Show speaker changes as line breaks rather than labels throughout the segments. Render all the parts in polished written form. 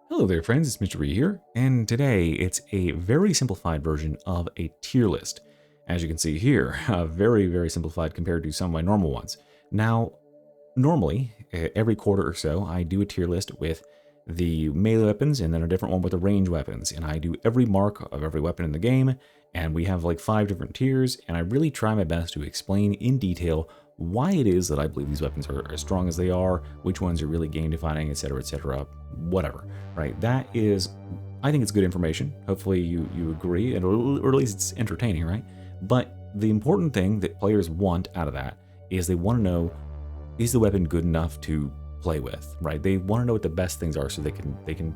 Hello there friends, it's Mr. B here, and today it's a very simplified version of a tier list. As you can see here, very simplified compared to some of my normal ones. Now, normally, every quarter or so, I do a tier list with the melee weapons and then a different one with the range weapons. And I do every mark of every weapon in the game, and we have like 5 different tiers, and I really try my best to explain in detail why it is that I believe these weapons are as strong as they are, which ones are really game defining, etc., whatever, right? That is, I think it's good information. Hopefully you agree, or at least it's entertaining, right? But the important thing that players want out of that is they want to know, is the weapon good enough to play with, right? They want to know what the best things are so they can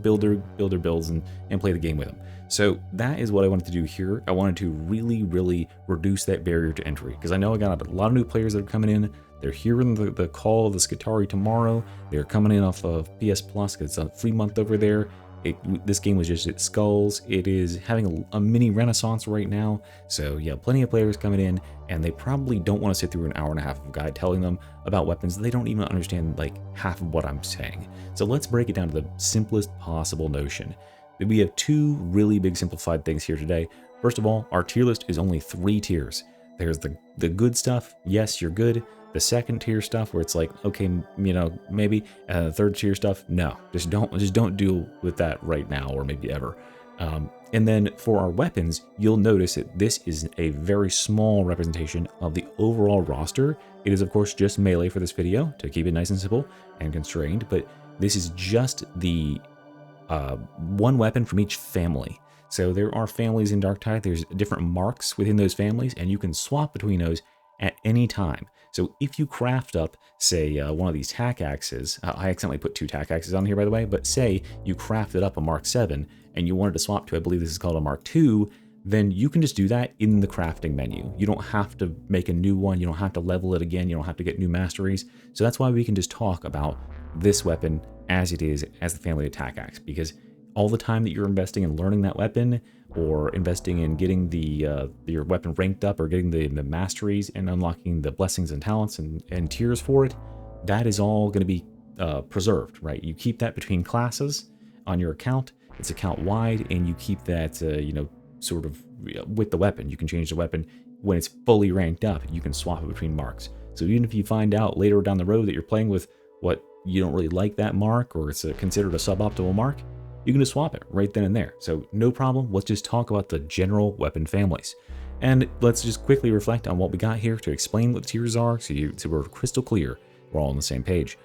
build their builds and play the game with them. So that is what I wanted to do here. I wanted to really reduce that barrier to entry, because I know I got a lot of new players that are coming in. They're hearing the call of the Skitarii tomorrow. They're coming in off of PS Plus because it's a free month over there. This game was just at Skulls. It is having a mini renaissance right now. So yeah, plenty of players coming in, and they probably don't want to sit through an hour and a half of a guide telling them about weapons. They don't even understand like half of what I'm saying. So let's break it down to the simplest possible notion. We have 2 really big simplified things here today. First of all, our tier list is only 3 tiers. There's the good stuff. Yes, you're good. The second tier stuff where it's like, okay, maybe. The third tier stuff, no, just don't deal with that right now or maybe ever. And then for our weapons, you'll notice that this is a very small representation of the overall roster. It is of course just melee for this video to keep it nice and simple and constrained, but this is just the one weapon from each family. So there are families in Darktide, there's different marks within those families, and you can swap between those at any time. So if you craft up, say, one of these Pickaxes, I accidentally put 2 Pickaxes on here, by the way, but say you crafted up a Mark 7 and you wanted to swap to, I believe this is called a Mark 2, then you can just do that in the crafting menu. You don't have to make a new one, you don't have to level it again, you don't have to get new masteries. So that's why we can just talk about this weapon as it is, as the family attack axe, because all the time that you're investing in learning that weapon, or investing in getting your weapon ranked up, or getting the masteries and unlocking the blessings and talents and tiers for it, that is all going to be preserved, right? You keep that between classes on your account. It's account wide, and you keep that sort of with the weapon. You can change the weapon when it's fully ranked up. You can swap it between marks. So even if you find out later down the road that you're playing with what you don't really like that mark, or it's considered a suboptimal mark, you can just swap it right then and there. So no problem. Let's just talk about the general weapon families. And let's just quickly reflect on what we got here to explain what the tiers are, so we're crystal clear. We're all on the same page.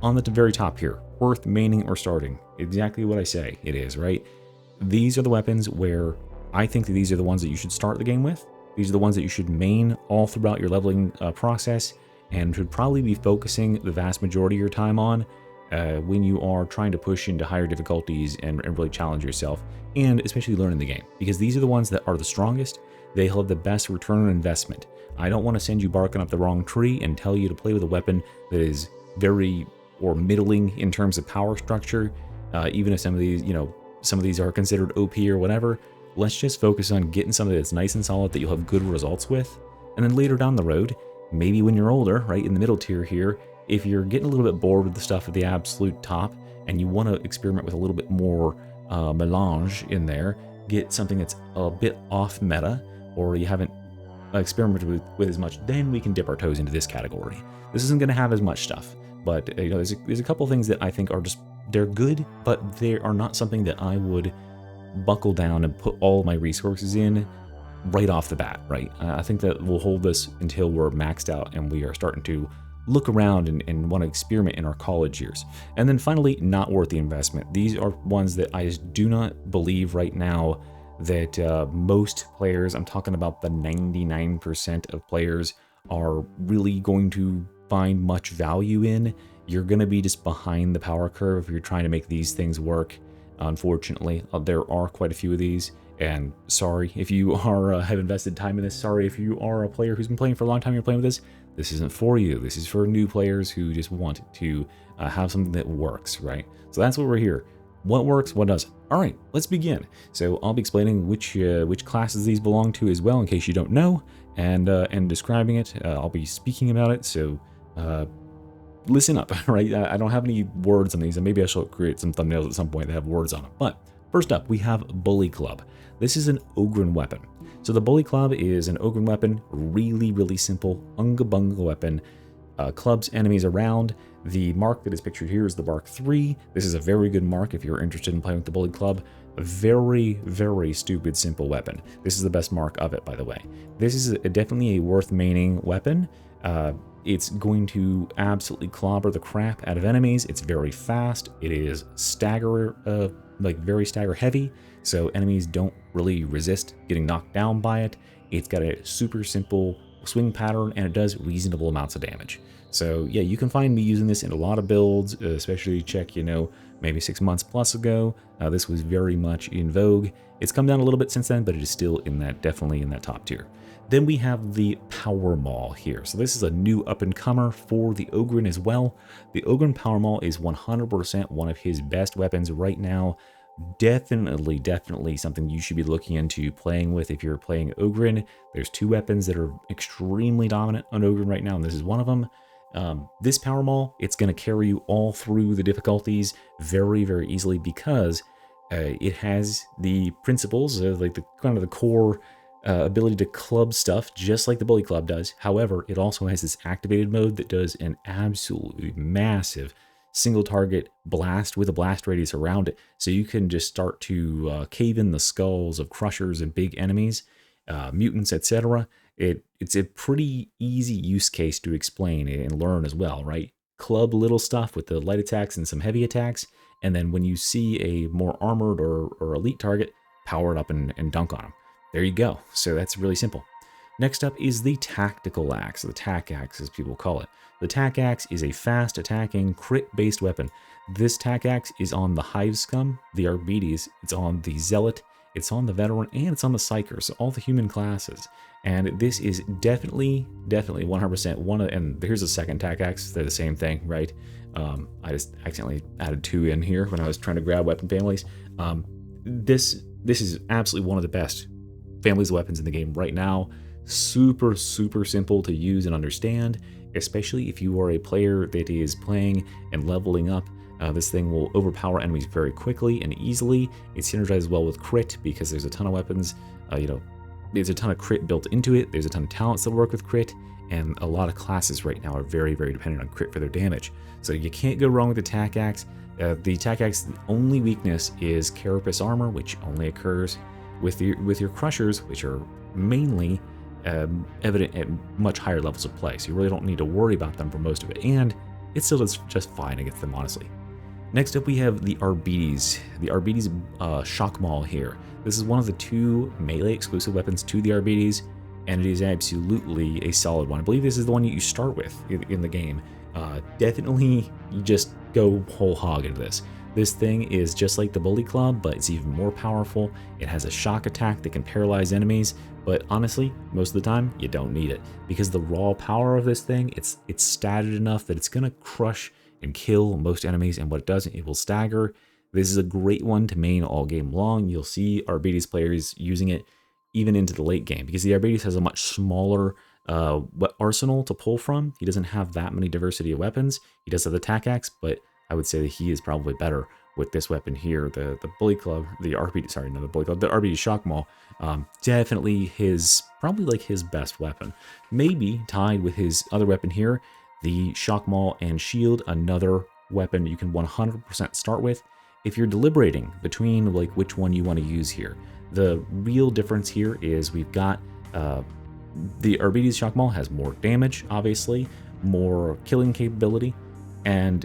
On the very top here, worth maining or starting. Exactly what I say it is, right? These are the weapons where I think that these are the ones that you should start the game with. These are the ones that you should main all throughout your leveling process, and should probably be focusing the vast majority of your time on when you are trying to push into higher difficulties and really challenge yourself, and especially learning the game, because these are the ones that are the strongest. They have the best return on investment. I don't want to send you barking up the wrong tree and tell you to play with a weapon that is very or middling in terms of power structure, even if some of these are considered OP or whatever. Let's just focus on getting something that's nice and solid that you'll have good results with, and then later down the road, maybe when you're older, right in the middle tier here, if you're getting a little bit bored with the stuff at the absolute top and you want to experiment with a little bit more melange in there, get something that's a bit off meta, or you haven't experimented with as much, then we can dip our toes into this category. This isn't going to have as much stuff, but there's a couple things that I think are they're good, but they are not something that I would buckle down and put all my resources in right off the bat, right? I think that we'll hold this until we're maxed out and we are starting to look around and want to experiment in our college years. And then finally, not worth the investment. These are ones that I just do not believe right now that most players, I'm talking about the 99% of players, are really going to find much value in. You're going to be just behind the power curve if you're trying to make these things work. Unfortunately, there are quite a few of these. And sorry if you are have invested time in this. Sorry if you are a player who's been playing for a long time, you're playing with this. This isn't for you. This is for new players who just want to have something that works, right? So that's what we're here. What works, what doesn't. All right, let's begin. So I'll be explaining which classes these belong to as well, in case you don't know, and describing it. I'll be speaking about it. So listen up, right? I don't have any words on these, and maybe I shall create some thumbnails at some point that have words on them. But first up, we have Bully Club. This is an Ogrin weapon. So the Bully Club is an Ogrin weapon, really simple, unga bunga weapon. Clubs enemies around. The mark that is pictured here is the Mark III. This is a very good mark if you're interested in playing with the Bully Club. A very stupid simple weapon. This is the best mark of it, by the way. This is definitely a worth maining weapon. It's going to absolutely clobber the crap out of enemies. It's very fast. It is very stagger heavy, so enemies don't really resist getting knocked down by it. It's got a super simple swing pattern, and it does reasonable amounts of damage. So yeah, you can find me using this in a lot of builds, especially check, maybe 6 months plus ago. This was very much in vogue. It's come down a little bit since then, but it is still definitely in that top tier. Then we have the Power Maul here. So this is a new up-and-comer for the Ogrin as well. The Ogrin Power Maul is 100% one of his best weapons right now. Definitely something you should be looking into playing with if you're playing Ogrin. There's 2 weapons that are extremely dominant on Ogrin right now, and this is one of them. This Power Maul, it's going to carry you all through the difficulties very easily because it has the principles of like the core ability to club stuff just like the Bully Club does. However, it also has this activated mode that does an absolutely massive single target blast with a blast radius around it, so you can just start to cave in the skulls of crushers and big enemies, mutants, etc. It's a pretty easy use case to explain and learn as well, right? Club little stuff with the light attacks and some heavy attacks, and then when you see a more armored or elite target, power it up and dunk on them. There you go. So that's really simple. Next up is the Tactical Axe, the Tac Axe as people call it. The Tac Axe is a fast attacking crit-based weapon. This Tac Axe is on the Hive Scum, the Arbites, it's on the Zealot, it's on the Veteran, and it's on the Psyker, so all the human classes. And this is definitely 100% one of, and here's a second Tac Axe, they're the same thing, right? I just accidentally added 2 in here when I was trying to grab weapon families. This is absolutely one of the best families of weapons in the game right now. Super simple to use and understand, especially if you are a player that is playing and leveling up. This thing will overpower enemies very quickly and easily. It synergizes well with crit because there's a ton of weapons, there's a ton of crit built into it. There's a ton of talents that work with crit, and a lot of classes right now are very dependent on crit for their damage. So you can't go wrong with the Tac Axe. The Tac Axe, the only weakness is Carapace Armor, which only occurs with your crushers, which are mainly evident at much higher levels of play. So you really don't need to worry about them for most of it, and it still does just fine against them, honestly. Next up, we have the Arbites. The Arbites Shock Maul here. This is one of the 2 melee exclusive weapons to the Arbites, and it is absolutely a solid one. I believe this is the one you start with in the game. Definitely, you just go whole hog into this. This thing is just like the Bully Club, but it's even more powerful. It has a shock attack that can paralyze enemies, but honestly, most of the time, you don't need it, because the raw power of this thing, it's statted enough that it's going to crush and kill most enemies, and what it doesn't, it will stagger. This is a great one to main all game long. You'll see Arbites players using it even into the late game, because the Arbites has a much smaller arsenal to pull from. He doesn't have that many diversity of weapons. He does have the Tac Axe, but I would say that he is probably better with this weapon here, the Bully Club, the Arbites Shock Maul. Definitely probably his best weapon. Maybe tied with his other weapon here, the Shock Maul and Shield, another weapon you can 100% start with. If you're deliberating between which one you want to use here, the real difference here is we've got the Arbites Shock Maul has more damage, obviously, more killing capability, and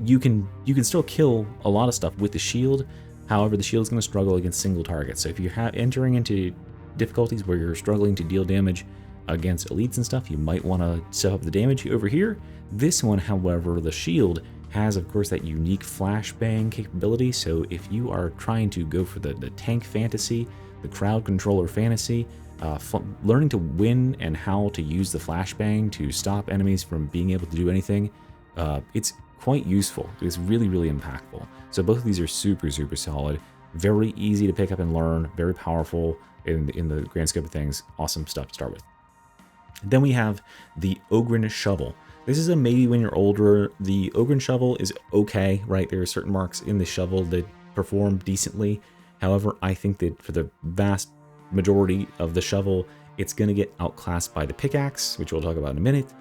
you can still kill a lot of stuff with the shield. However, the shield is going to struggle against single targets. So if you're entering into difficulties where you're struggling to deal damage against elites and stuff, you might want to step up the damage over here. This one, however, the shield has, of course, that unique flashbang capability. So if you are trying to go for the tank fantasy, the crowd controller fantasy, learning to win and how to use the flashbang to stop enemies from being able to do anything, it's quite useful. It's really impactful. So both of these are super solid, very easy to pick up and learn, very powerful in the grand scope of things. Awesome stuff to start with. Then we have the Ogrin Shovel. This is a maybe when you're older. The Ogrin shovel is okay, right? There are certain marks in the shovel that perform decently. However, I think that for the vast majority of the shovel, it's going to get outclassed by the pickaxe, which we'll talk about in a minute.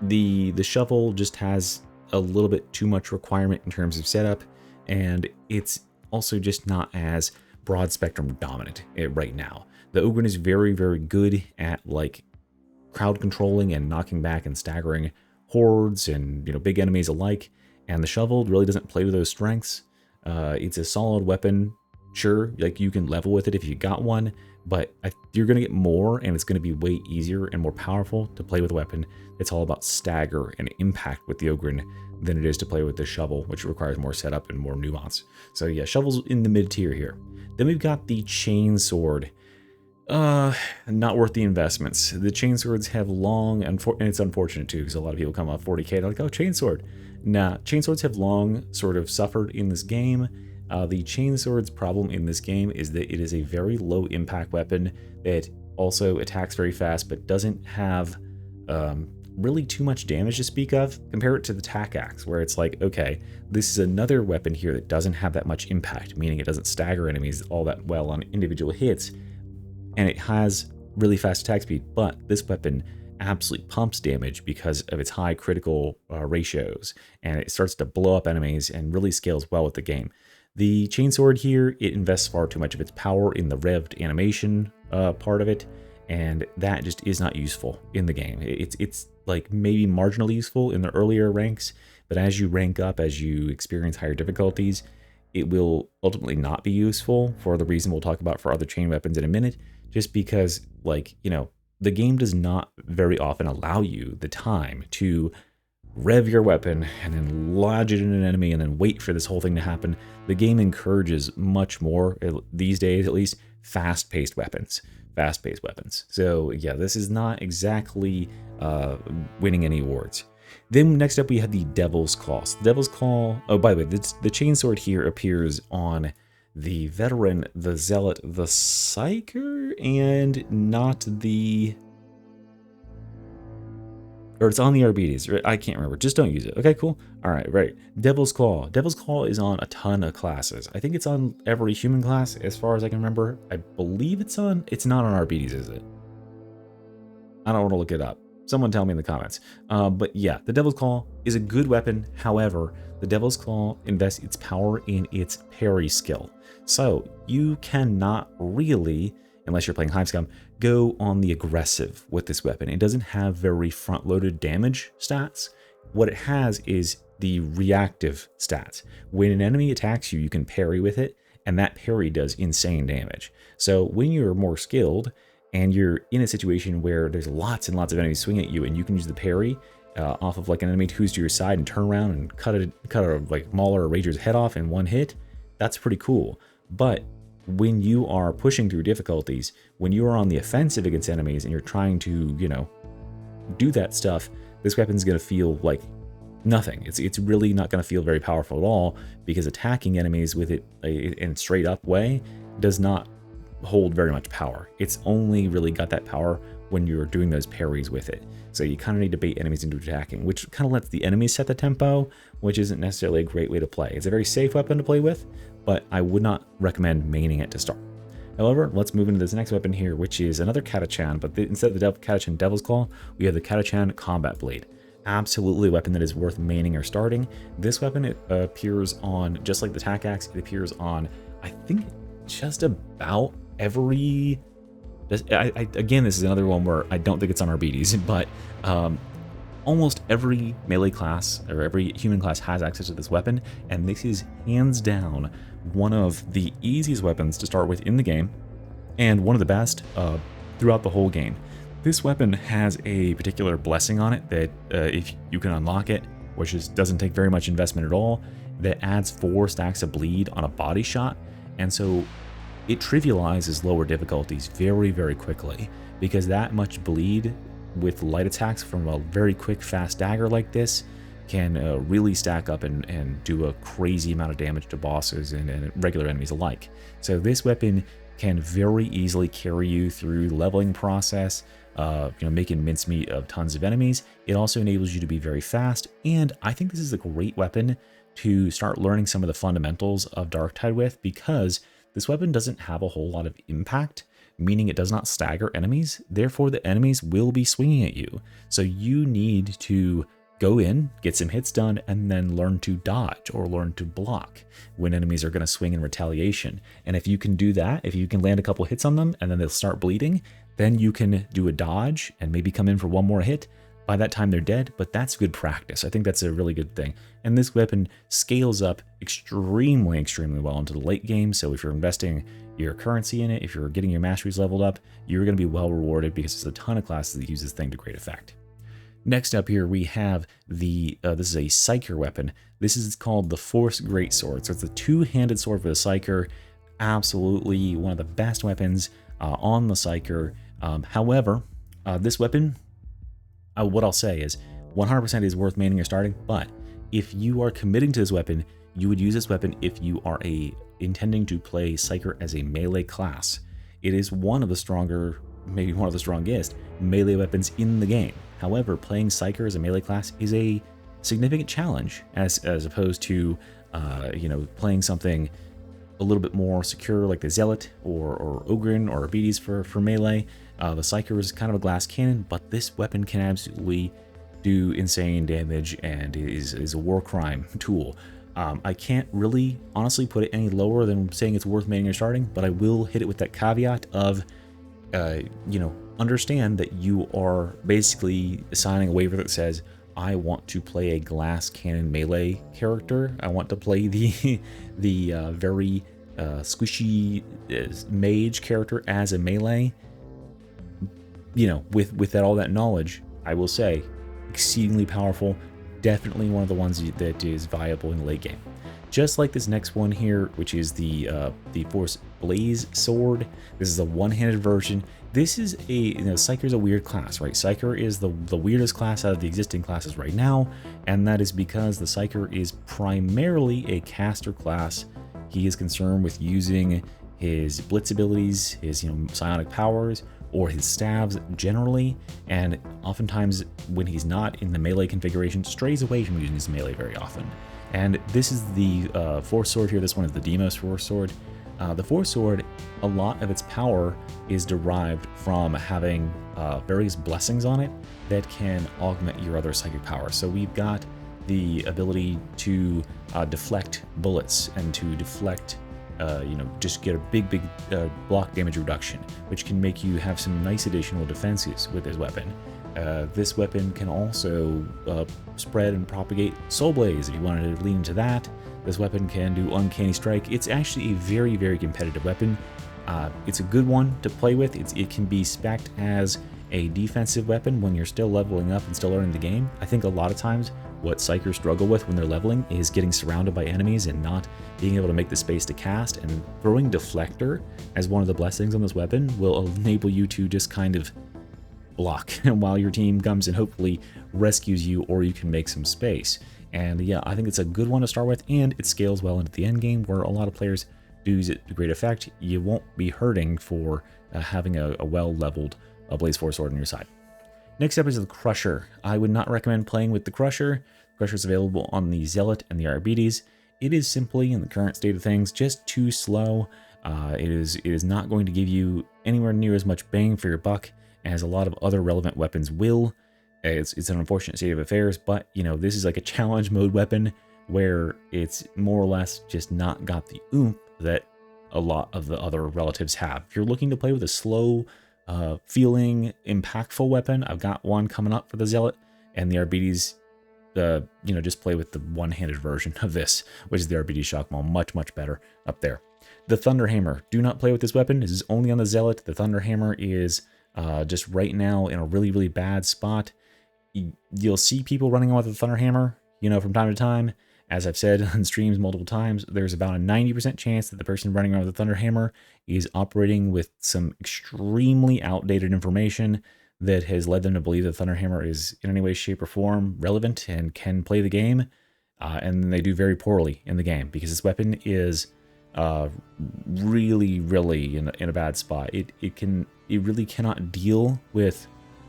The shovel just has a little bit too much requirement in terms of setup, and it's also just not as broad spectrum dominant right now. The Ogrin is very, very good at like crowd controlling and knocking back and staggering hordes and big enemies alike, and the shovel really doesn't play with those strengths. It's a solid weapon, sure, like you can level with it if you got one, but you're going to get more, and it's going to be way easier and more powerful to play with a weapon that's all about stagger and impact with the Ogrin than it is to play with the shovel, which requires more setup and more nuance. So yeah, shovel's in the mid tier here. Then we've got the chain sword. Not worth the investments. The chain swords have long, and it's unfortunate too, because a lot of people come off 40k, they're like, oh, chain sword. Nah, chain swords have long sort of suffered in this game. The chain sword's problem in this game is that it is a very low impact weapon that also attacks very fast, but doesn't have really too much damage to speak of. Compare it to the tack axe, where it's like, okay, this is another weapon here that doesn't have that much impact, meaning it doesn't stagger enemies all that well on individual hits, and it has really fast attack speed, but this weapon absolutely pumps damage because of its high critical ratios, and it starts to blow up enemies and really scales well with the game. The chainsword here, it invests far too much of its power in the revved animation part of it, and that just is not useful in the game. It's like maybe marginally useful in the earlier ranks, but as you rank up, as you experience higher difficulties, it will ultimately not be useful for the reason we'll talk about for other chain weapons in a minute, just because, like, the game does not very often allow you the time to rev your weapon and then lodge it in an enemy and then wait for this whole thing to happen. The game encourages much more, these days at least, fast-paced weapons. So yeah, this is not exactly winning any awards. Then next up we have the Devil's Claw. So the Devil's Claw, oh, by the way, the chainsword here appears on the Veteran, the Zealot, the Psyker, and not the... Or it's on the Arbites, right? I can't remember. Just don't use it. Okay, cool. All right, right. Devil's Claw. Devil's Claw is on a ton of classes. I think it's on every human class, as far as I can remember. I believe it's on... It's not on Arbites, is it? I don't want to look it up. Someone tell me in the comments. But yeah, the Devil's Claw is a good weapon. However, the Devil's Claw invests its power in its parry skill. So you cannot really, unless you're playing Hive Scum, go on the aggressive with this weapon. It doesn't have very front-loaded damage stats. What it has is the reactive stats. When an enemy attacks you, you can parry with it, and that parry does insane damage. So when you're more skilled, and you're in a situation where there's lots and lots of enemies swinging at you, and you can use the parry off of like an enemy who's to your side and turn around and cut a like Mauler or Rager's head off in one hit, that's pretty cool. But when you are pushing through difficulties, when you are on the offensive against enemies and you're trying to, do that stuff, this weapon's going to feel like nothing. It's really not going to feel very powerful at all, because attacking enemies with it in a straight up way does not hold very much power. It's only really got that power when you're doing those parries with it. So you kind of need to bait enemies into attacking, which kind of lets the enemies set the tempo, which isn't necessarily a great way to play. It's a very safe weapon to play with, but I would not recommend maining it to start. However, let's move into this next weapon here, which is another Katachan, but instead of the Katachan Devil's Claw, we have the Katachan Combat Blade. Absolutely a weapon that is worth maining or starting. This weapon, it appears on, just like the Tack Axe, it appears on, I think, just about every... Again, this is another one where I don't think it's on Arbites, but almost every melee class or every human class has access to this weapon, and this is hands down one of the easiest weapons to start with in the game, and one of the best throughout the whole game. This weapon has a particular blessing on it that if you can unlock it, which doesn't take very much investment at all, that adds 4 stacks of bleed on a body shot, and so it trivializes lower difficulties very, very quickly, because that much bleed with light attacks from a very quick, fast dagger like this can really stack up and do a crazy amount of damage to bosses and regular enemies alike. So this weapon can very easily carry you through the leveling process, making mincemeat of tons of enemies. It also enables you to be very fast, and I think this is a great weapon to start learning some of the fundamentals of Darktide with, because this weapon doesn't have a whole lot of impact, meaning it does not stagger enemies. Therefore, the enemies will be swinging at you. So you need to go in, get some hits done, and then learn to dodge or learn to block when enemies are going to swing in retaliation. And if you can do that, if you can land a couple hits on them and then they'll start bleeding, then you can do a dodge and maybe come in for one more hit. By that time, they're dead, but that's good practice. I think that's a really good thing. And this weapon scales up extremely, extremely well into the late game. So if you're investing your currency in it, if you're getting your masteries leveled up, you're going to be well rewarded, because there's a ton of classes that use this thing to great effect. Next up here, we have the, this is a Psyker weapon. This is called the Force Greatsword. So it's a two-handed sword for the Psyker. Absolutely one of the best weapons on the Psyker. However, this weapon, what I'll say is 100% is worth maining or starting, but if you are committing to this weapon, you would use this weapon if you are intending to play Psyker as a melee class. It is one of the stronger, maybe one of the strongest melee weapons in the game. However, playing Psyker as a melee class is a significant challenge as opposed to playing something a little bit more secure like the Zealot or Ogrin or Arbites for melee. The Psyker is kind of a glass cannon, but this weapon can absolutely do insane damage and is a war crime tool. I can't really honestly put it any lower than saying it's worth maining or starting, but I will hit it with that caveat of understand that you are basically signing a waiver that says, I want to play a glass cannon melee character. I want to play the very squishy mage character as a melee. With all that knowledge, I will say, exceedingly powerful. Definitely one of the ones that is viable in the late game. Just like this next one here, which is the Force Blaze Sword. This is a one-handed version. This is Psyker is a weird class, right? Psyker is the weirdest class out of the existing classes right now, and that is because the Psyker is primarily a caster class. He is concerned with using his blitz abilities, his psionic powers, or his staves generally, and oftentimes when he's not in the melee configuration, strays away from using his melee very often. And this is the Force Sword here. This one is the Demos Force Sword. The Force Sword, a lot of its power is derived from having various blessings on it that can augment your other psychic powers. So we've got the ability to deflect bullets and to deflect, just get a big block damage reduction, which can make you have some nice additional defenses with this weapon. This weapon can also spread and propagate Soul Blaze if you wanted to lean into that. This weapon can do Uncanny Strike. It's actually a very, very competitive weapon. It's a good one to play with. It can be spec'd as a defensive weapon when you're still leveling up and still learning the game. I think a lot of times what Psykers struggle with when they're leveling is getting surrounded by enemies and not being able to make the space to cast, and throwing Deflector as one of the blessings on this weapon will enable you to just kind of block while your team comes and hopefully rescues you, or you can make some space. And yeah, I think it's a good one to start with, and it scales well into the end game where a lot of players do use it to great effect. You won't be hurting for having a well-leveled Blaze Force Sword on your side. Next up is the Crusher. I would not recommend playing with the Crusher. The Crusher is available on the Zealot and the Arbites. It is simply, in the current state of things, just too slow. It is not going to give you anywhere near as much bang for your buck as a lot of other relevant weapons will. It's an unfortunate state of affairs, but this is like a challenge mode weapon where it's more or less just not got the oomph that a lot of the other relatives have. If you're looking to play with a slow, feeling, impactful weapon, I've got one coming up for the Zealot and the Arbites. Just play with the one-handed version of this, which is the Arbites Shockmaul. Much better up there. The Thunderhammer. Do not play with this weapon. This is only on the Zealot. The Thunderhammer is just right now in a really bad spot. You'll see people running on with the Thunderhammer, from time to time. As I've said on streams multiple times, there's about a 90% chance that the person running around with the Thunderhammer is operating with some extremely outdated information that has led them to believe that Thunderhammer is in any way, shape, or form relevant and can play the game. And they do very poorly in the game because this weapon is really, really in a bad spot. It really cannot deal with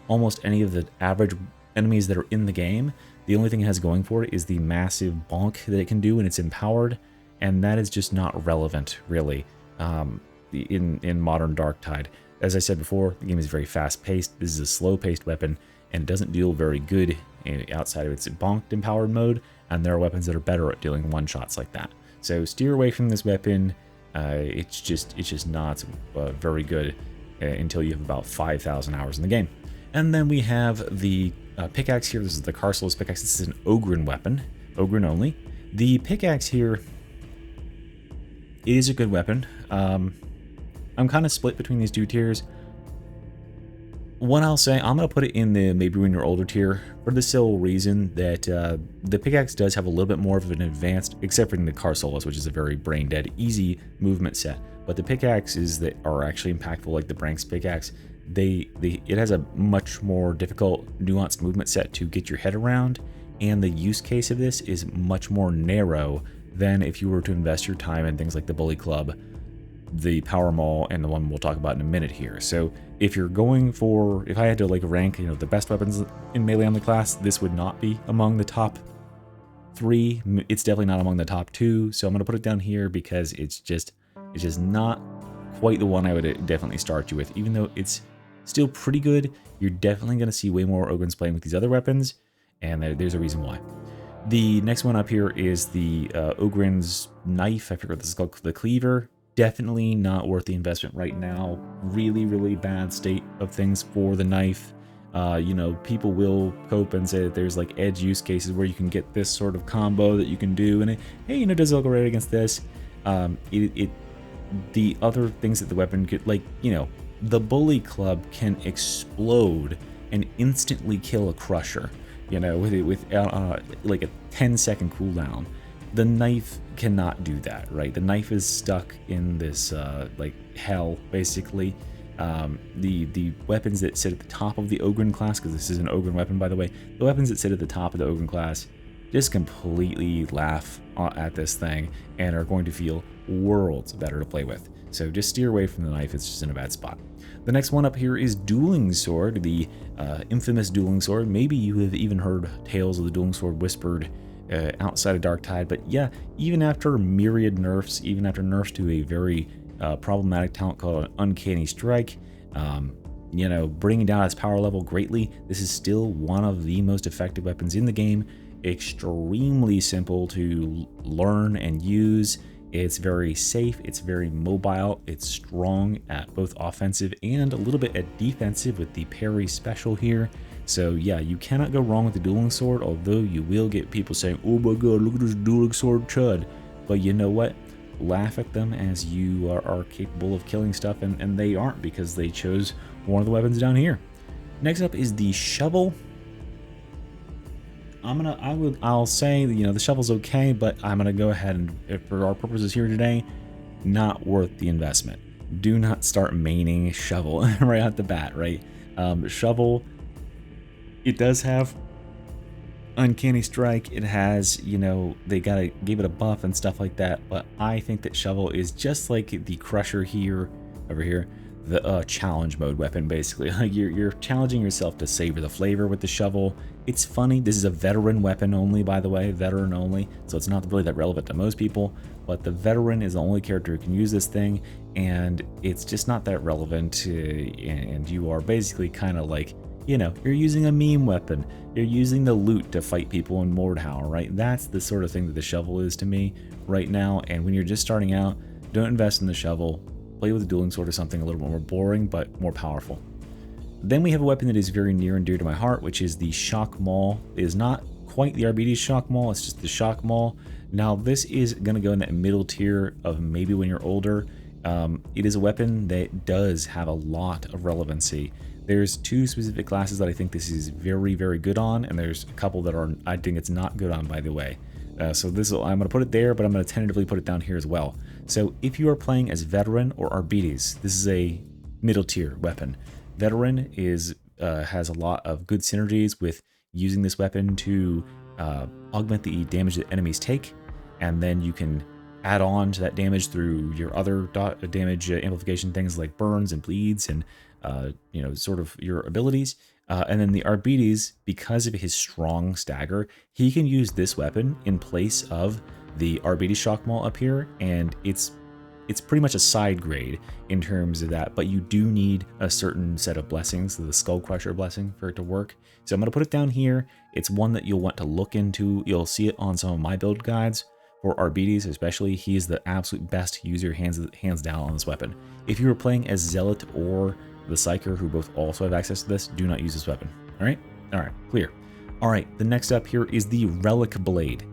almost any of the average enemies that are in the game. The only thing it has going for it is the massive bonk that it can do when it's empowered, and that is just not relevant, really, in modern Darktide. As I said before, the game is very fast-paced. This is a slow-paced weapon, and it doesn't deal very good outside of its bonked empowered mode, and there are weapons that are better at dealing one-shots like that. So steer away from this weapon. It's just not very good until you have about 5,000 hours in the game. And then we have the pickaxe here. This is the Carcel's pickaxe. This is an Ogrin weapon, Ogrin only. The pickaxe here is a good weapon. I'm kind of split between these two tiers. What I'll say, I'm going to put it in the maybe when you're older tier for the sole reason that the pickaxe does have a little bit more of an advanced, except for the Carcel's, which is a very brain dead, easy movement set. But the pickaxes that are actually impactful, like the Brank's pickaxe, it has a much more difficult, nuanced movement set to get your head around, and the use case of this is much more narrow than if you were to invest your time in things like the Bully Club, the Power Maul, and the one we'll talk about in a minute here. So if you're going for, if I had to like rank, the best weapons in melee on the class, this would not be among the top 3. It's definitely not among the top 2. So I'm going to put it down here because it's just not quite the one I would definitely start you with. Even though it's still pretty good, you're definitely going to see way more Ogrins playing with these other weapons, and there's a reason why. The next one up here is the Ogrin's knife. I forget what this is called, the cleaver. Definitely not worth the investment right now. Really, really bad state of things for the knife. People will cope and say that there's like edge use cases where you can get this sort of combo that you can do, and it does look great against this. The other things that the weapon could, like, the Bully Club can explode and instantly kill a crusher, with like a 10-second cooldown. The knife cannot do that, right? The knife is stuck in this like hell, basically. The weapons that sit at the top of the Ogrin class, because this is an Ogrin weapon, by the way, the weapons that sit at the top of the Ogrin class just completely laugh at this thing and are going to feel worlds better to play with. So just steer away from the knife. It's just in a bad spot. The next one up here is Dueling Sword, the infamous Dueling Sword. Maybe you have even heard tales of the Dueling Sword whispered outside of Darktide, but yeah, even after myriad nerfs, even after nerfs to a very problematic talent called Uncanny Strike, bringing down its power level greatly, this is still one of the most effective weapons in the game. Extremely simple to learn and use. It's very safe, it's very mobile, it's strong at both offensive and a little bit at defensive with the parry special here. So yeah, you cannot go wrong with the Dueling Sword, although you will get people saying, oh my god, look at this Dueling Sword chud. But you know what? Laugh at them as you are capable of killing stuff, and they aren't, because they chose one of the weapons down here. Next up is the shovel. I'll say, the shovel's okay, but I'm gonna go ahead and, for our purposes here today, not worth the investment. Do not start maining shovel right out the bat, right? Shovel, it does have Uncanny Strike. It has, they gave it a buff and stuff like that, but I think that shovel is just like the crusher here, over here, the challenge mode weapon, basically. You're challenging yourself to savor the flavor with the shovel. It's funny, this is a veteran weapon only, by the way, veteran only, so it's not really that relevant to most people, but the veteran is the only character who can use this thing, and it's just not that relevant, and you are basically kind of like, you're using a meme weapon. You're using the loot to fight people in Mordhau, right? That's the sort of thing that the shovel is to me right now, and when you're just starting out, don't invest in the shovel. Play with the Dueling Sword or something a little bit more boring, but more powerful. Then we have a weapon that is very near and dear to my heart, which is the Shock Maul. It is not quite the RBD Shock Maul, it's just the Shock Maul. Now, this is going to go in that middle tier of maybe when you're older. It is a weapon that does have a lot of relevancy. There's 2 specific classes that I think this is very, very good on, and there's a couple that I think it's not good on, by the way. So I'm going to put it there, but I'm going to tentatively put it down here as well. So if you are playing as Veteran or Arbites, this is a middle tier weapon. Veteran is has a lot of good synergies with using this weapon to augment the damage that enemies take, and then you can add on to that damage through your other damage amplification things like burns and bleeds and sort of your abilities. And then the Arbites, because of his strong stagger, he can use this weapon in place of the Arbites shock maul up here, and it's pretty much a side grade in terms of that, but you do need a certain set of blessings, the Skull Crusher blessing, for it to work. So I'm going to put it down here. It's one that you'll want to look into. You'll see it on some of my build guides. For Arbites especially, he is the absolute best user hands down on this weapon. If you were playing as Zealot or the Psyker, who both also have access to this, do not use this weapon. All right, clear. All right, the next up here is the Relic Blade.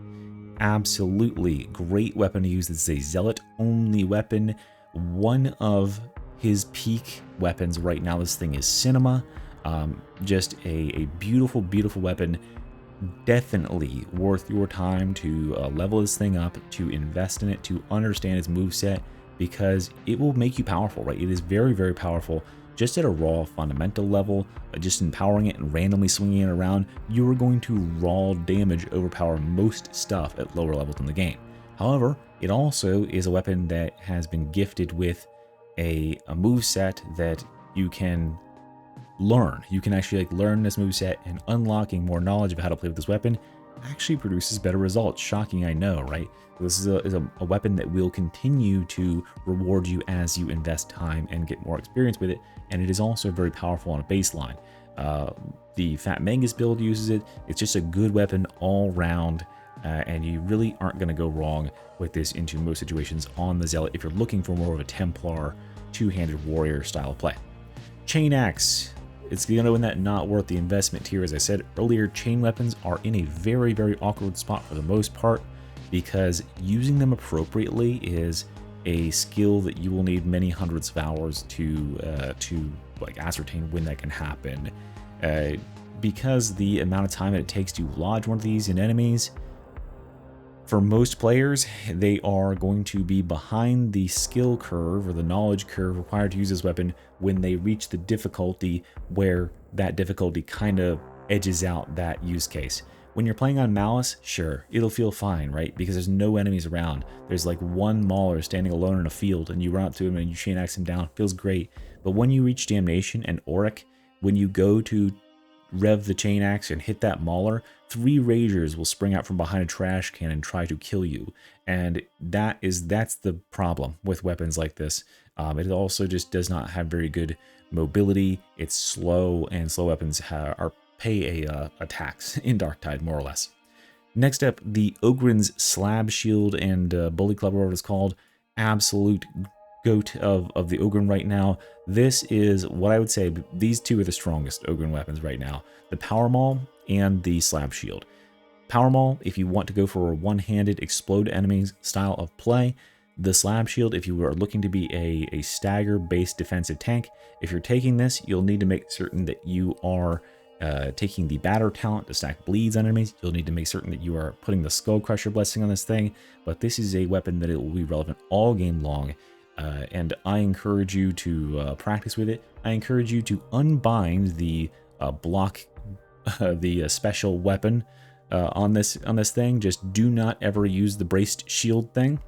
Absolutely great weapon to use. This is a Zealot only weapon. One of his peak weapons right now. This thing is Cinema. Just a beautiful, beautiful weapon. Definitely worth your time to level this thing up, to invest in it, to understand its moveset, because it will make you powerful, right? It is very, very powerful. Just at a raw fundamental level, just empowering it and randomly swinging it around, you are going to raw damage overpower most stuff at lower levels in the game. However, it also is a weapon that has been gifted with a moveset that you can learn. You can actually learn this moveset, and unlocking more knowledge of how to play with this weapon actually produces better results. Shocking, I know, right? This is a weapon that will continue to reward you as you invest time and get more experience with it, and it is also very powerful on a baseline. The Fat Mangus build uses it. It's just a good weapon all round, and you really aren't going to go wrong with this into most situations on the Zealot if you're looking for more of a Templar, two-handed warrior style of play. Chain Axe. It's going to win that not worth the investment tier. As I said earlier, chain weapons are in a very, very awkward spot for the most part, because using them appropriately is a skill that you will need many hundreds of hours to ascertain when that can happen. Because the amount of time that it takes to lodge one of these in enemies, for most players, they are going to be behind the skill curve or the knowledge curve required to use this weapon when they reach the difficulty where that difficulty kind of edges out that use case. When you're playing on Malice, sure, it'll feel fine, right? Because there's no enemies around. There's like one mauler standing alone in a field, and you run up to him and you chain axe him down. Feels great. But when you reach Damnation and Auric, when you go to rev the chain axe and hit that mauler, 3 ragers will spring out from behind a trash can and try to kill you. And that's the problem with weapons like this. It also just does not have very good mobility. It's slow, and slow weapons pay a tax in Darktide, more or less. Next up, the Ogrin's Slab Shield and Bully Club, whatever it's called. Absolute goat of the Ogrin right now. This is what I would say, these two are the strongest Ogrin weapons right now. The Power Maul and the Slab Shield. Power Maul, if you want to go for a one-handed explode enemies style of play. The Slab Shield, if you are looking to be a stagger-based defensive tank. If you're taking this, you'll need to make certain that you are taking the Batter talent to stack bleeds on enemies. You'll need to make certain that you are putting the Skull Crusher blessing on this thing. But this is a weapon that it will be relevant all game long. And I encourage you to practice with it. I encourage you to unbind the block, the special weapon on this thing. Just do not ever use the braced shield thing,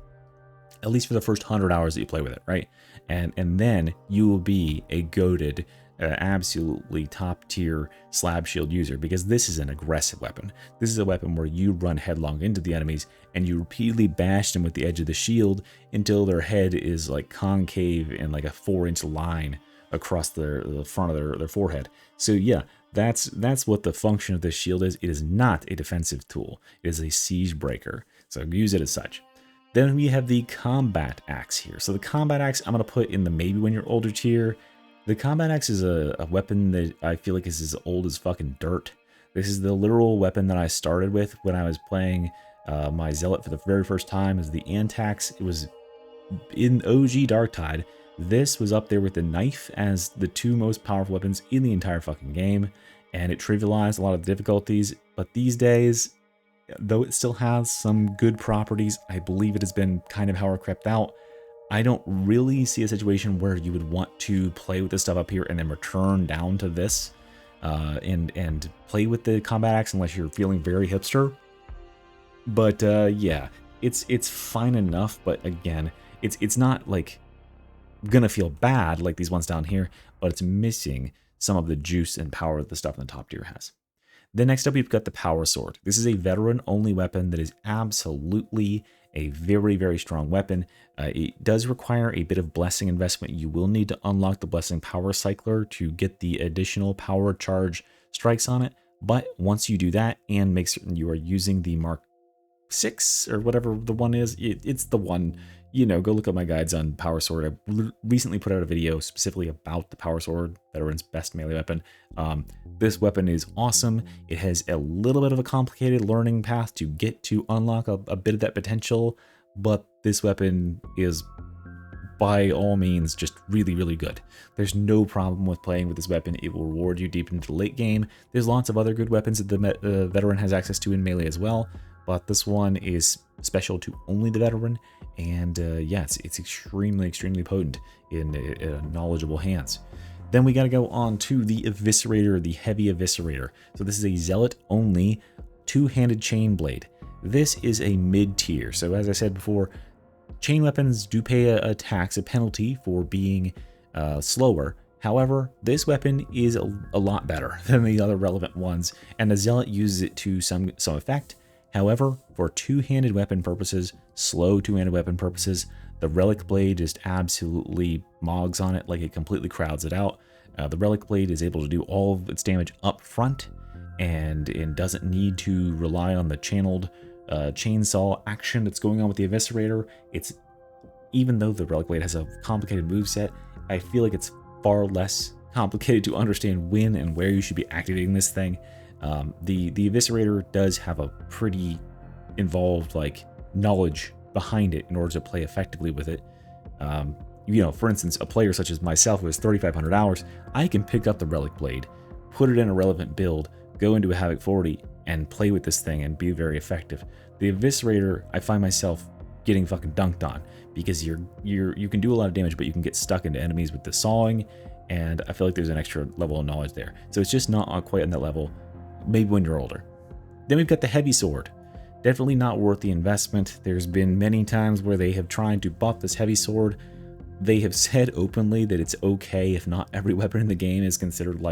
at least for the first 100 hours that you play with it, right? And then you will be a goated, absolutely top tier slab shield user, because this is an aggressive weapon. This is a weapon where you run headlong into the enemies and you repeatedly bash them with the edge of the shield until their head is like concave in like a 4-inch line across the front of their forehead. So yeah, that's what the function of this shield is. It is not a defensive tool. It is a siege breaker. So use it as such. Then we have the Combat Axe here. So the Combat Axe I'm going to put in the maybe when you're older tier. The Combat Axe is a weapon that I feel like is as old as fucking dirt. This is the literal weapon that I started with when I was playing my Zealot for the very first time, as the Antax. It was in OG Darktide. This was up there with the knife as the 2 most powerful weapons in the entire fucking game, and it trivialized a lot of the difficulties. But these days, though it still has some good properties, I believe it has been kind of power crept out. I don't really see a situation where you would want to play with this stuff up here and then return down to this. and play with the combat axe unless you're feeling very hipster. But yeah, it's fine enough. But again, it's not like gonna feel bad like these ones down here, but it's missing some of the juice and power that the stuff in the top tier has. Then next up, we've got the Power Sword. This is a veteran-only weapon that is absolutely a very, very strong weapon. It does require a bit of blessing investment. You will need to unlock the blessing power cycler to get the additional power charge strikes on it. But once you do that and make certain you are using the Mark 6 or whatever the one is, it's the one. You know, go look up my guides on Power Sword. I recently put out a video specifically about the Power Sword, Veteran's best melee weapon. This weapon is awesome. It has a little bit of a complicated learning path to get to unlock a bit of that potential, but this weapon is by all means just really, really good. There's no problem with playing with this weapon. It will reward you deep into the late game. There's lots of other good weapons that the Veteran has access to in melee as well, but this one is special to only the Veteran. And yeah, it's extremely, extremely potent in knowledgeable hands. Then we got to go on to the Eviscerator, the Heavy Eviscerator. So this is a Zealot-only two-handed chain blade. This is a mid-tier. So as I said before, chain weapons do pay a tax, a penalty for being slower. However, this weapon is a lot better than the other relevant ones, and the Zealot uses it to some effect. However, for two-handed weapon purposes, slow two-handed weapon purposes, the Relic Blade just absolutely mogs on it, like it completely crowds it out. The Relic Blade is able to do all of its damage up front and doesn't need to rely on the channeled chainsaw action that's going on with the Eviscerator. Even though the Relic Blade has a complicated moveset, I feel like it's far less complicated to understand when and where you should be activating this thing. The Eviscerator does have a pretty involved knowledge behind it in order to play effectively with it. You know, for instance, a player such as myself who has 3,500 hours, I can pick up the Relic Blade, put it in a relevant build, go into a Havoc 40, and play with this thing and be very effective. The Eviscerator, I find myself getting fucking dunked on because you can do a lot of damage, but you can get stuck into enemies with the sawing, and I feel like there's an extra level of knowledge there. So it's just not quite on that level. Maybe when you're older. Then we've got the Heavy Sword. Definitely not worth the investment. There's been many times where they have tried to buff this Heavy Sword. They have said openly that it's okay if not every weapon in the game is considered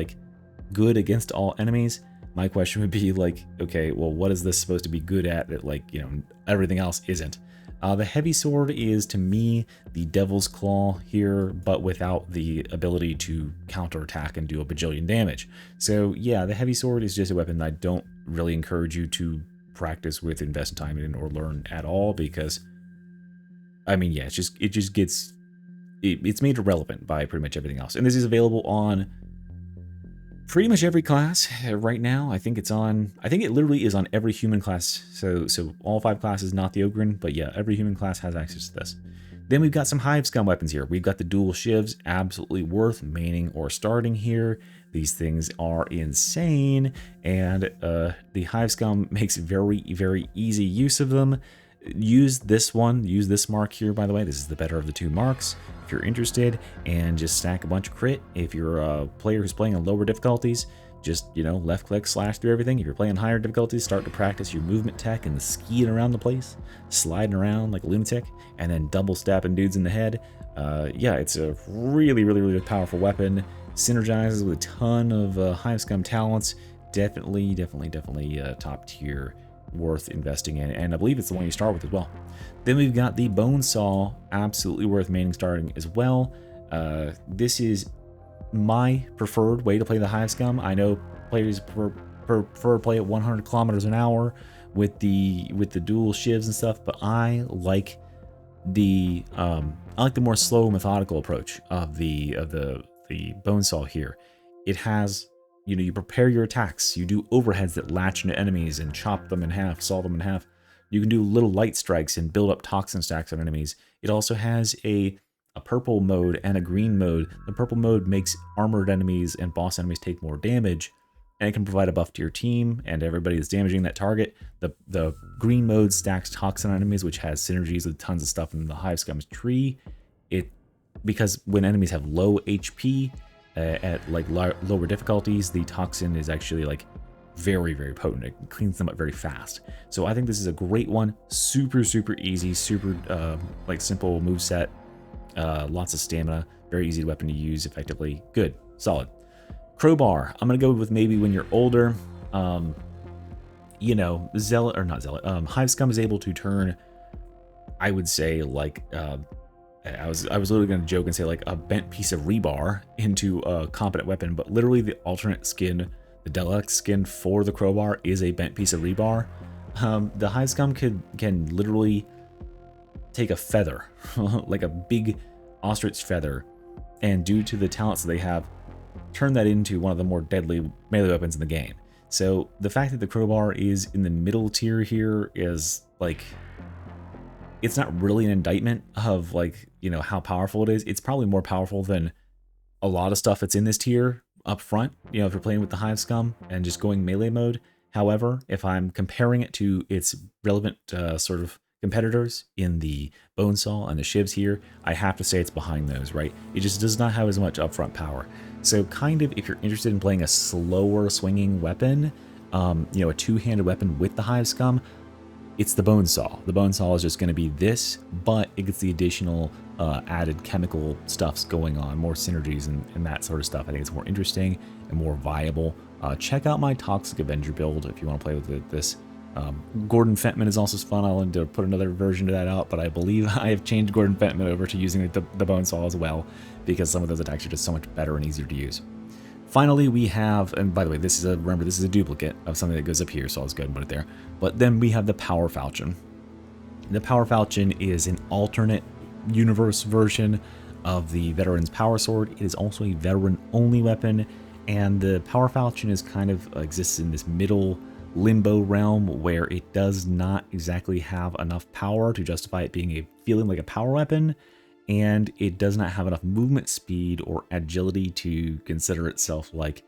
good against all enemies. My question would be okay, well, what is this supposed to be good at that everything else isn't? The Heavy Sword is, to me, the Devil's Claw here, but without the ability to counterattack and do a bajillion damage. So yeah, the Heavy Sword is just a weapon that I don't really encourage you to practice with, invest time in, or learn at all, because, I mean, yeah, it's made irrelevant by pretty much everything else. And this is available on pretty much every class right now. I think it literally is on every human class. So all 5 classes, not the Ogrin, but yeah, every human class has access to this. Then we've got some Hive Scum weapons here. We've got the dual shivs, absolutely worth maining or starting here. These things are insane, and the Hive Scum makes very, very easy use of them. Use this mark here, by the way. This is the better of the 2 marks if you're interested, and just stack a bunch of crit. If you're a player who's playing on lower difficulties, just, left click slash through everything. If you're playing higher difficulties, start to practice your movement tech and the skiing around the place, sliding around like a lunatic, and then double stabbing dudes in the head. Yeah, it's a really, really, really powerful weapon. Synergizes with a ton of Hive Scum talents. Definitely top tier, worth investing in, and I believe it's the one you start with as well. Then we've got the Bone Saw, absolutely worth maining starting as well. This is my preferred way to play the Hive Scum. I know players prefer to play at 100 kilometers an hour with the dual shivs and stuff, but I like the more slow, methodical approach of the Bone Saw here. It has, you prepare your attacks. You do overheads that latch into enemies and chop them in half, saw them in half. You can do little light strikes and build up toxin stacks on enemies. It also has a purple mode and a green mode. The purple mode makes armored enemies and boss enemies take more damage, and it can provide a buff to your team and everybody that's damaging that target. The green mode stacks toxin on enemies, which has synergies with tons of stuff in the Hive Scum's tree. Because when enemies have low HP, at like lower difficulties, the toxin is actually like very, very potent. It cleans them up very fast. So I think this is a great one. Super, super easy, super like simple moveset. Lots of stamina, very easy weapon to use effectively. Good, solid. Crowbar, I'm gonna go with maybe when you're older. You know, Zealot, or not Zealot, Hive Scum is able to turn, I would say, like, I was literally gonna joke and say like a bent piece of rebar into a competent weapon, but literally the alternate skin, the deluxe skin for the crowbar is a bent piece of rebar. The Hive Scum can literally take a feather, like a big ostrich feather, and due to the talents that they have, turn that into one of the more deadly melee weapons in the game. So the fact that the crowbar is in the middle tier here is like, it's not really an indictment of like, you know, how powerful it is. It's probably more powerful than a lot of stuff that's in this tier up front, you know, if you're playing with the Hive Scum and just going melee mode. However, if I'm comparing it to its relevant sort of competitors in the Bonesaw and the Shivs here, I have to say it's behind those, right? It just does not have as much upfront power. So kind of, if you're interested in playing a slower swinging weapon, you know, a two-handed weapon with the Hive Scum, it's the Bonesaw. The Bonesaw is just going to be this, but it gets the additional added chemical stuffs going on, more synergies and that sort of stuff. I think it's more interesting and more viable. Check out my Toxic Avenger build if you want to play with this. Gordon Fentman is also fun. I'll need to put another version of that out, but I believe I have changed Gordon Fentman over to using the Bonesaw as well, because some of those attacks are just so much better and easier to use. Finally, we have, and by the way, remember, this is a duplicate of something that goes up here, so I'll just go ahead and put it there. But then we have the Power Falchion. The Power Falchion is an alternate universe version of the Veteran's Power Sword. It is also a veteran-only weapon, and the Power Falchion is kind of exists in this middle limbo realm where it does not exactly have enough power to justify it being feeling like a power weapon, and it does not have enough movement speed or agility to consider itself like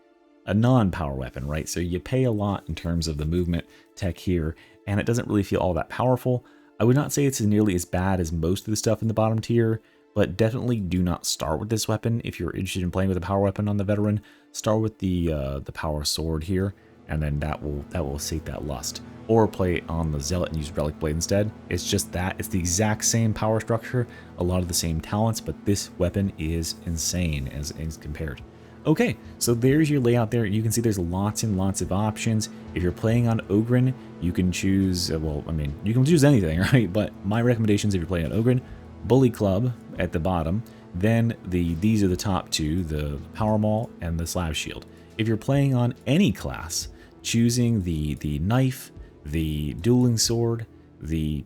a non-power weapon, right? So you pay a lot in terms of the movement tech here, and it doesn't really feel all that powerful. I would not say it's nearly as bad as most of the stuff in the bottom tier, but definitely do not start with this weapon if you're interested in playing with a power weapon on the Veteran. Start with the Power Sword here, and then that will sate that lust. Or play it on the Zealot and use Relic Blade instead. It's just that. It's the exact same power structure, a lot of the same talents, but this weapon is insane as compared. Okay, so there's your layout there. You can see there's lots and lots of options. If you're playing on Ogrin, you can choose, well, I mean, you can choose anything, right? But my recommendations if you're playing on Ogrin, Bully Club at the bottom, then these are the top two, the Power Maul and the Slab Shield. If you're playing on any class, choosing the knife, the dueling sword, the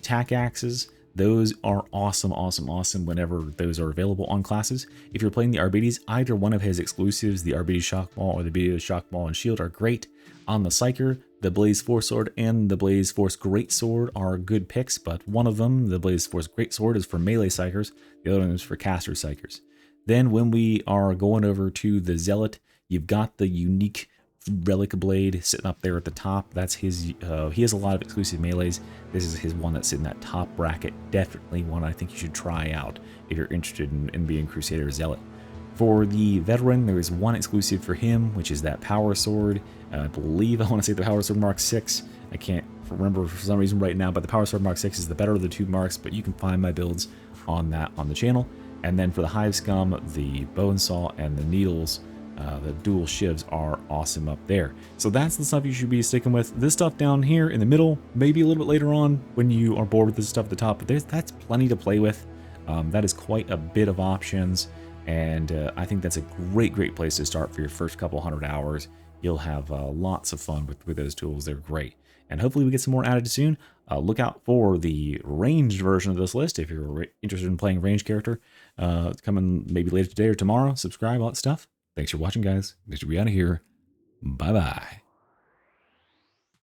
tack axes, those are awesome, awesome, awesome whenever those are available on classes. If you're playing the Arbites, either one of his exclusives, the Arbites Shock Maul or the Arbites Shock Maul and Shield, are great. On the Psyker, the Blaze Force Sword and the Blaze Force Great Sword are good picks, but one of them, the Blaze Force Great Sword, is for melee Psykers, the other one is for caster Psykers. Then when we are going over to the Zealot, you've got the unique Relic Blade sitting up there at the top. That's his, he has a lot of exclusive melees. This is his one that's in that top bracket. Definitely one I think you should try out if you're interested in being Crusader or Zealot. For the Veteran, there is one exclusive for him, which is that Power Sword. I believe I want to say the Power Sword Mark 6. I can't remember for some reason right now, but the Power Sword Mark 6 is the better of the two marks, but you can find my builds on that on the channel. And then for the Hive Scum, the Bonesaw and the Needles, the dual shivs are awesome up there. So that's the stuff you should be sticking with. This stuff down here in the middle, maybe a little bit later on when you are bored with this stuff at the top, but that's plenty to play with. That is quite a bit of options, and I think that's a great place to start for your first couple 100 hours. You'll have lots of fun with those tools. They're great. And hopefully we get some more added soon. Look out for the ranged version of this list if you're interested in playing a ranged character. It's coming maybe later today or tomorrow. Subscribe, all that stuff. Thanks for watching, guys. This should be out of here. Bye-bye.